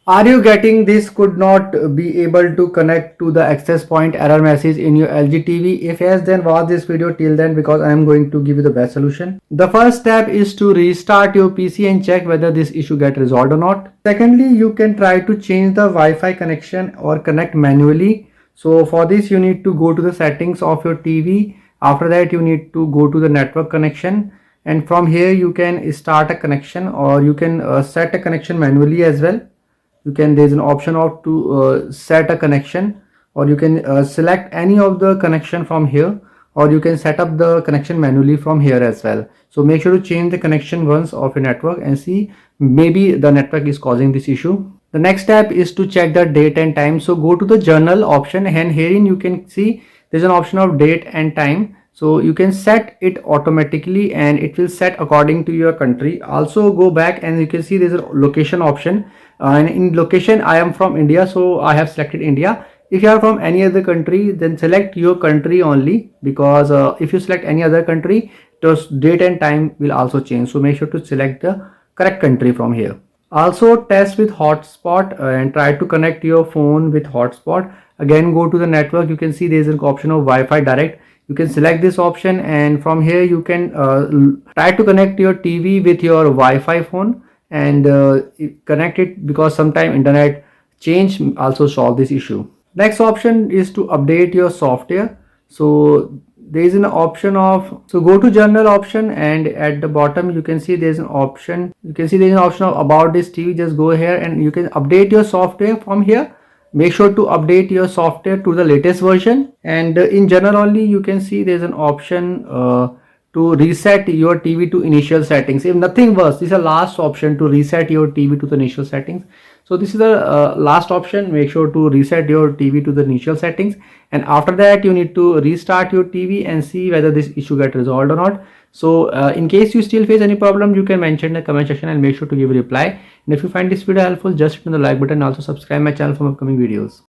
Are you getting this could not be able to connect to the access point error message in your LG TV? If yes, then watch this video till then because I am going to give you the best solution. The first step is to restart your PC and check whether this issue get resolved or not. Secondly, you can try to change the Wi-Fi connection or connect manually. So for this you need to go to the settings of your TV. After that you need to go to the network connection, and from here you can start a connection or you can set a connection manually as well. You can, there's an option of to set a connection, or you can select any of the connection from here, or you can set up the connection manually from here as well. So make sure to change the connection once of your network and see, maybe the network is causing this issue. The next step is to check the date and time. So go to the journal option, and herein you can see there's an option of date and time. So you can set it automatically and it will set according to your country. Also go back and you can see there's a location option, and in location I am from India, so I have selected India. If you are from any other country, then select your country only, because if you select any other country, the date and time will also change. So make sure to select the correct country from here. Also test with hotspot and try to connect your phone with hotspot. Again, go to the network. You can see there is an option of Wi-Fi direct. You can select this option, and from here you can try to connect your TV with your Wi-Fi phone and connect it, because sometime internet change also solve this issue. Next option is to update your software. So there is an option of, so go to general option, and at the bottom you can see there's an option, you can see there's an option of about this TV. Just go here and you can update your software from here. Make sure to update your software to the latest version, and in general only you can see there's an option to reset your TV to initial settings. If nothing works, this is the last option to reset your TV to the initial settings. So this is the last option. Make sure to reset your TV to the initial settings, and after that you need to restart your TV and see whether this issue get resolved or not. So in case you still face any problem, you can mention in the comment section and make sure to give a reply. And if you find this video helpful, just hit on the like button and also subscribe my channel for upcoming videos.